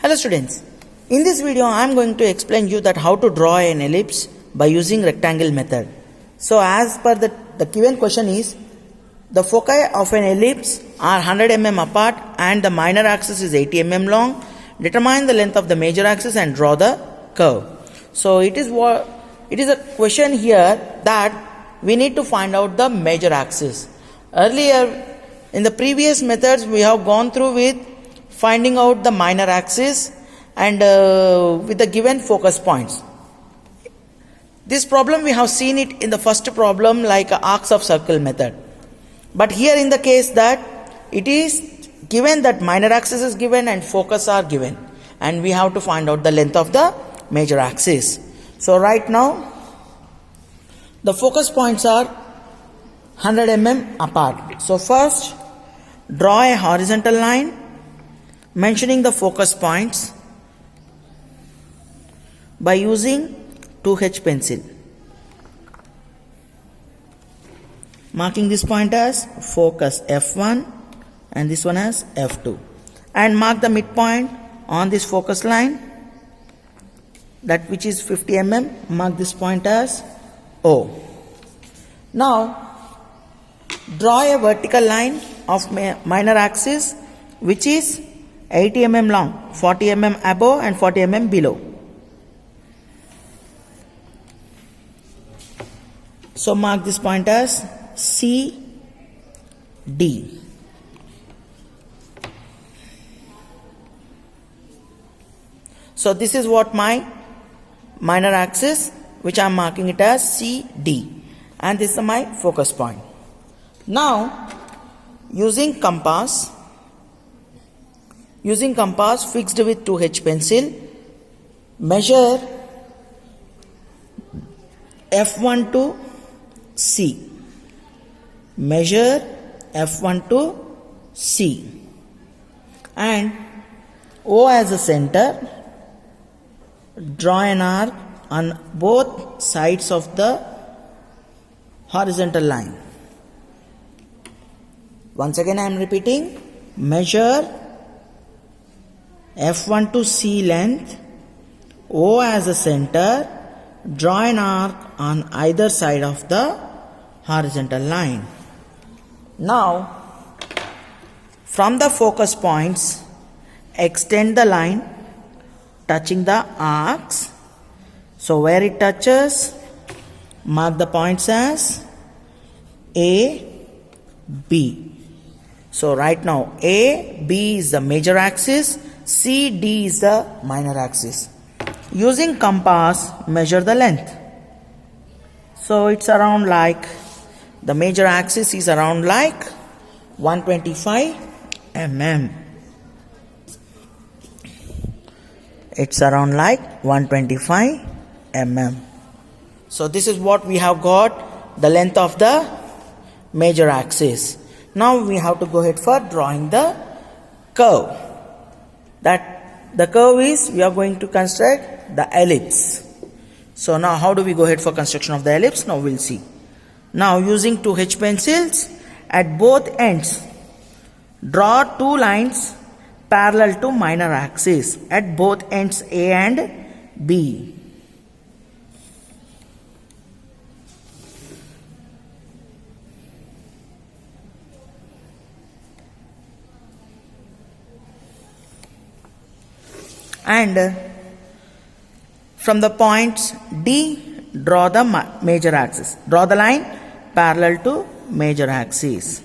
Hello students, in this video I am going to explain you that how to draw an ellipse by using rectangle method. So as per the given question is, the foci of an ellipse are 100 mm apart and the minor axis is 80 mm long. Determine the length of the major axis and draw the curve. So it is a question here that we need to find out the major axis. Earlier in the previous methods we have gone through with finding out the minor axis and with the given focus points. This problem we have seen it in the first problem like arcs of circle method. But here in the case that it is given that minor axis is given and focus are given, and we have to find out the length of the major axis. So right now the focus points are 100 mm apart. So first draw a horizontal line mentioning the focus points by using 2H pencil. Marking this point as focus F1 and this one as F2. And mark the midpoint on this focus line, that which is 50 mm. Mark this point as O. Now draw a vertical line of minor axis which is 80 mm long, 40 mm above and 40 mm below. So mark this point as CD. So this is what my minor axis, which I am marking it as CD, and this is my focus point. Now using compass fixed with 2H pencil, measure F1 to C. Measure F1 to C. And O as a center, draw an arc on both sides of the horizontal line. Once again I am repeating, measure F1 to C length, O as a center, draw an arc on either side of the horizontal line. Now from the focus points extend the line touching the arcs. So where it touches, mark the points as A, B. So right now A, B is the major axis, C, D is the minor axis. Using compass measure the length. So it's around like, the major axis is around like 125 mm. It's around like 125 mm. So this is what we have got, the length of the major axis. Now we have to go ahead for drawing the curve. That the curve is, we are going to construct the ellipse. So now how do we go ahead for construction of the ellipse? Now we'll see. Now using 2H pencils at both ends, draw two lines parallel to minor axis at both ends A and B. And from the points D, draw the major axis. Draw the line parallel to major axis.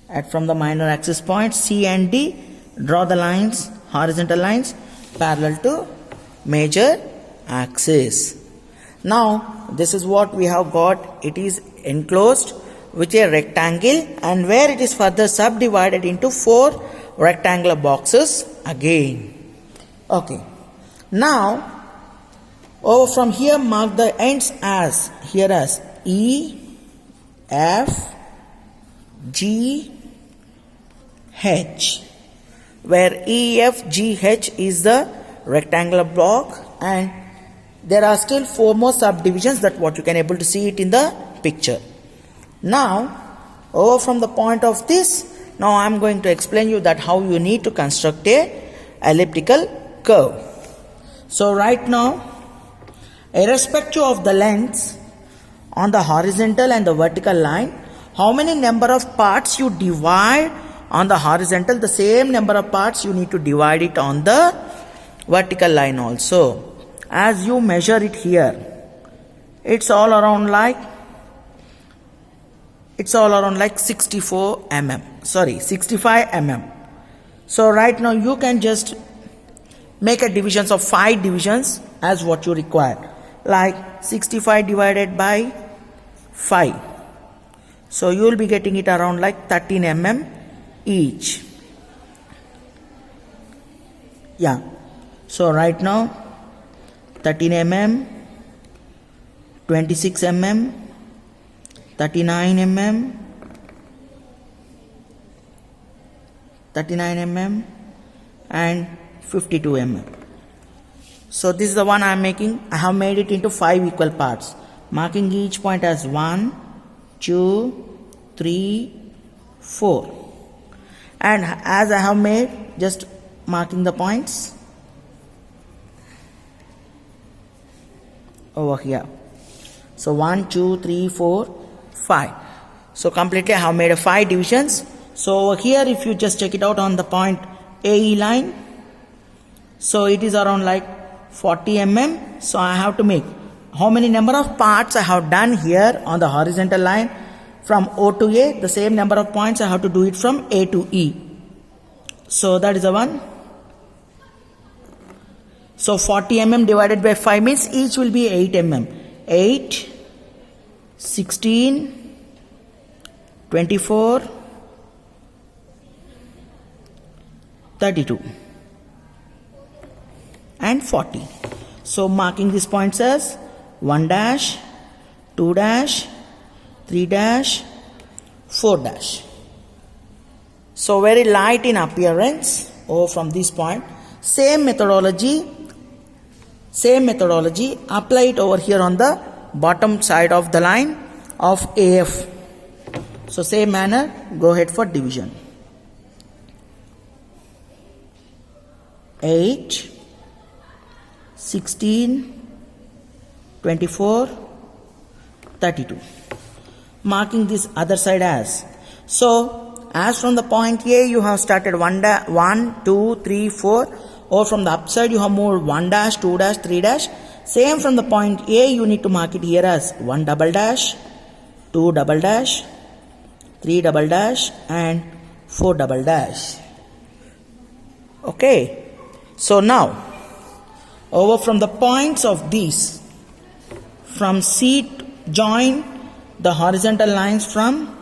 And from the minor axis points C and D, draw the lines, horizontal lines, parallel to major axis. Now this is what we have got. It is enclosed with a rectangle, and where it is further subdivided into 4 rectangular boxes again. Okay, now over from here mark the ends as here as E, F, G, H, where E, F, G, H is the rectangular block, and there are still 4 more subdivisions, that what you can able to see it in the picture. Now over from the point of this, now I am going to explain you that how you need to construct a elliptical curve. So right now, irrespective of the lengths on the horizontal and the vertical line, how many number of parts you divide on the horizontal, the same number of parts you need to divide it on the vertical line also. As you measure it here, it's all around like 65 mm. So right now you can just make a divisions of 5 divisions as what you require, like 65 divided by 5. So you will be getting it around like 13 mm each. Yeah. So right now 13 mm, 26 mm, 39 mm, 39 mm and 52 mm. So this is the one I am making. I have made it into 5 equal parts, marking each point as 1, 2, 3, 4. And as I have made, just marking the points over here. So 1, 2, 3, 4, 5. So completely I have made a 5 divisions. So over here, if you just check it out on the point AE line, so it is around like 40 mm. So I have to make how many number of parts I have done here on the horizontal line from O to A, the same number of points I have to do it from A to E. So that is the one. So 40 mm divided by 5 means each will be 8 mm. 8, 16, 24, 32 and 40. So marking these points as 1 dash, 2 dash, 3 dash, 4 dash. So very light in appearance over from this point. Same methodology, apply it over here on the bottom side of the line of AF. So same manner, go ahead for division. 8, 16, 24, 32. Marking this other side as. So as from the point A you have started 1, 2, 3, 4. Or from the upside you have moved 1 dash, 2 dash, 3 dash. Same from the point A you need to mark it here as 1 double dash, 2 double dash, 3 double dash and 4 double dash. Okay. So now over from the points of these, from C, join the horizontal lines from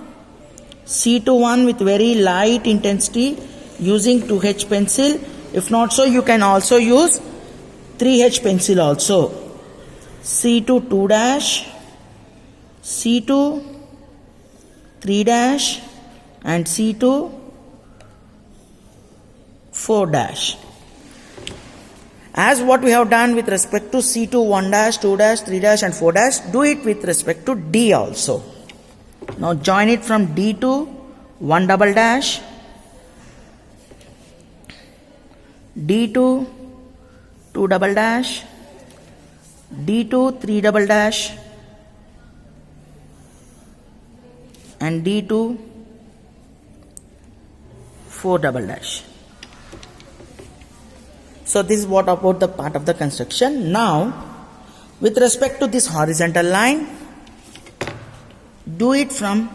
C to 1 with very light intensity using 2H pencil. If not so, you can also use 3H pencil also. C2 2 dash, C2 3 dash and C2 4 dash. As what we have done with respect to C2 1 dash, 2 dash, 3 dash and 4 dash, do it with respect to D also. Now join it from D to 1 double dash, D2 2 double dash, D2 3 double dash and D2 4 double dash. So this is what about the part of the construction. Now with respect to this horizontal line, do it from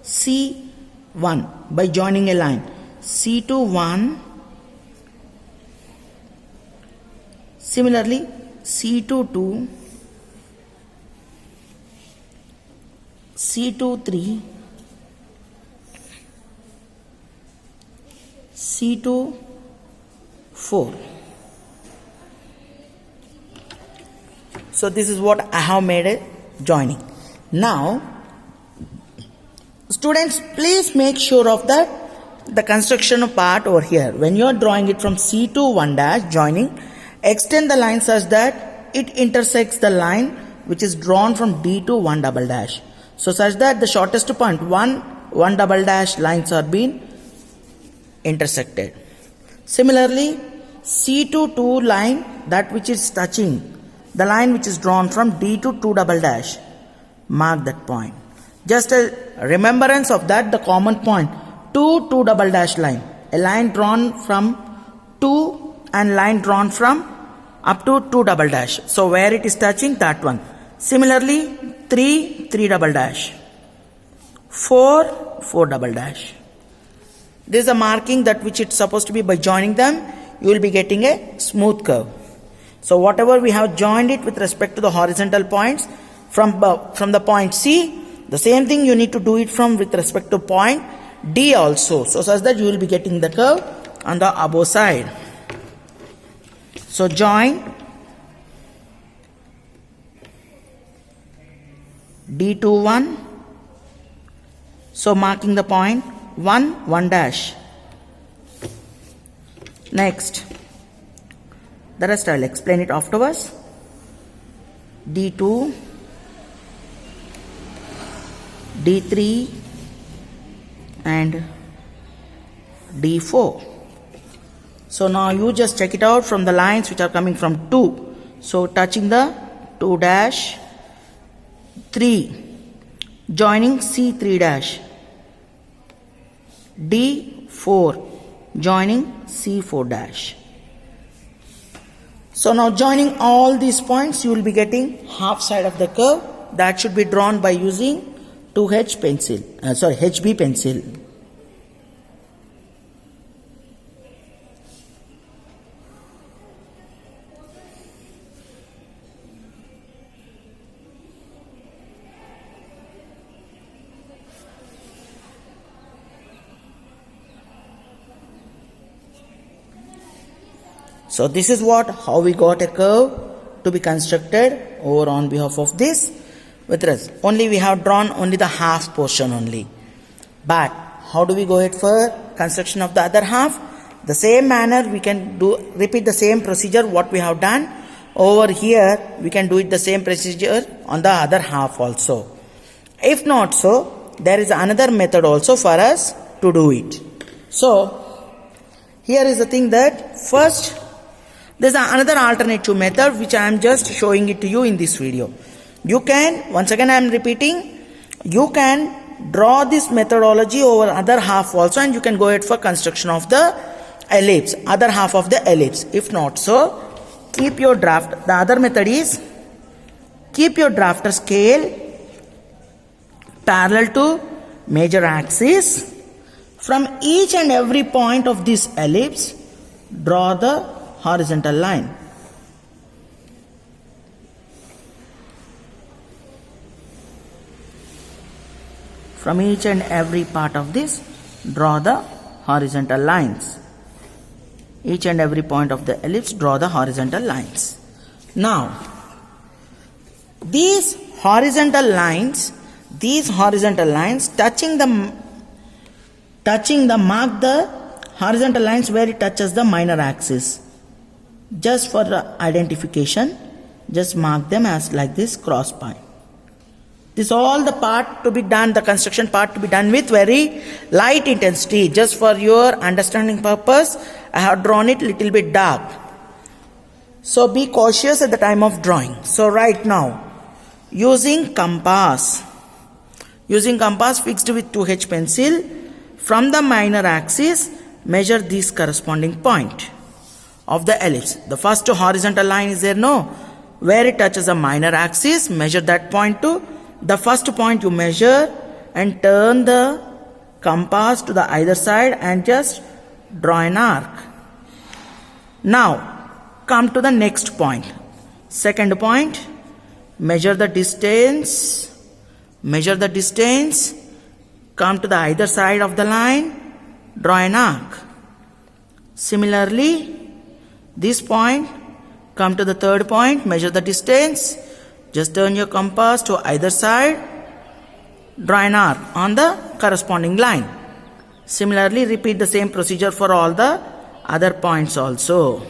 C1 by joining a line. C2 1, similarly C2 2, C2 3, C2 4. So this is what I have made a joining. Now students, please make sure of that the construction part over here. When you are drawing it from C to 1 dash joining, extend the line such that it intersects the line which is drawn from D to 1 double dash. So such that the shortest point 1 double dash lines are being intersected. Similarly, C to 2 line, that which is touching, the line which is drawn from D to 2 double dash, mark that point. Just a remembrance of that, the common point, 2 2 double dash line, a line drawn from 2 and line drawn from up to 2 double dash. So where it is touching, that one. Similarly, 3 3 double dash, 4 4 double dash. This is a marking that which it's supposed to be. By joining them, you will be getting a smooth curve. So whatever we have joined it with respect to the horizontal points from the point C, the same thing you need to do it from with respect to point D also. So such that you will be getting the curve on the above side. So join D to 1. So marking the point 1 1 dash. Next, the rest I will explain it afterwards. D2, D3 and D4. So now you just check it out from the lines which are coming from 2. So touching the 2 dash, 3, joining C3 dash, D4, joining C4 dash. So now joining all these points, you will be getting half side of the curve. That should be drawn by using 2H pencil, HB pencil. So this is how we got a curve to be constructed over on behalf of this. With us, only we have drawn only the half portion only. But how do we go ahead for construction of the other half? The same manner we can repeat the same procedure what we have done over here. We can do it the same procedure on the other half also. If not so, there is another method also for us to do it. So here is the thing that first, there is another alternative method which I am just showing it to you in this video. You can, once again I am repeating, you can draw this methodology over other half also, and you can go ahead for construction of the ellipse, other half of the ellipse. If not so, keep your draft. The other method is keep your drafter scale parallel to major axis. From each and every point of this ellipse, draw the horizontal line. From each and every part of this, draw the horizontal lines. Each and every point of the ellipse, draw the horizontal lines. Now, these horizontal lines touching the mark the horizontal lines where it touches the minor axis. Just for the identification, just mark them as like this cross point. This all the part to be done, the construction part to be done with very light intensity. Just for your understanding purpose, I have drawn it little bit dark. So be cautious at the time of drawing. So right now, using compass fixed with 2H pencil, from the minor axis, measure this corresponding point of the ellipse. The first horizontal line is there, no? Where it touches a minor axis, measure that point to the first point you measure and turn the compass to the either side and just draw an arc. Now, come to the next point. Second point, measure the distance, come to the either side of the line, draw an arc. Similarly, this point, come to the third point, measure the distance, just turn your compass to either side, draw an arc on the corresponding line. Similarly, repeat the same procedure for all the other points also.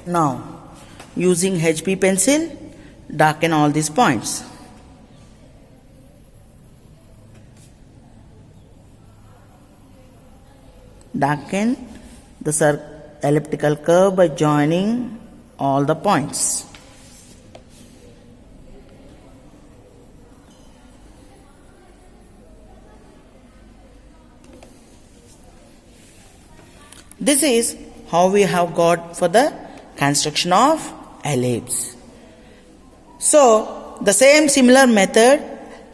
Now, using HB pencil, darken all these points. Darken the elliptical curve by joining all the points. This is how we have got for the construction of ellipse. So, the same similar method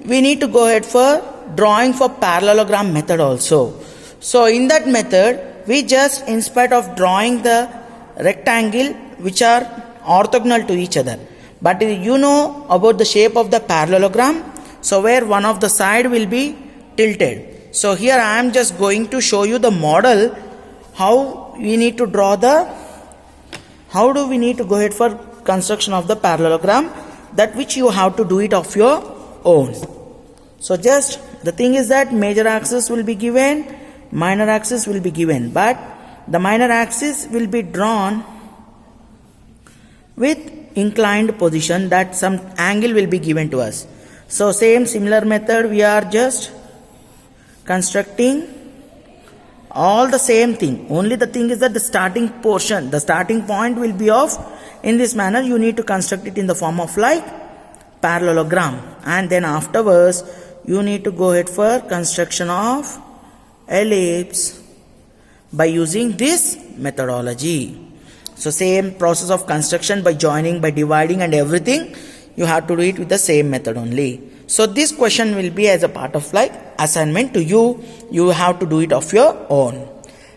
we need to go ahead for drawing for parallelogram method also. So, in that method we just, in spite of drawing the rectangle which are orthogonal to each other, but you know about the shape of the parallelogram, so where one of the side will be tilted. So here I am just going to show you the model how we need to draw how do we need to go ahead for construction of the parallelogram, that which you have to do it of your own. So just the thing is that major axis will be given, minor axis will be given, but the minor axis will be drawn with inclined position, that some angle will be given to us. So same similar method we are just constructing all the same thing. Only the thing is that the starting portion, the starting point will be of, in this manner you need to construct it in the form of like parallelogram, and then afterwards you need to go ahead for construction of ellipse by using this methodology. So same process of construction by joining, by dividing and everything, you have to do it with the same method only. So this question will be as a part of like assignment to you. You have to do it of your own.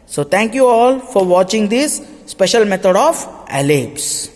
So thank you all for watching this special method of ellipse.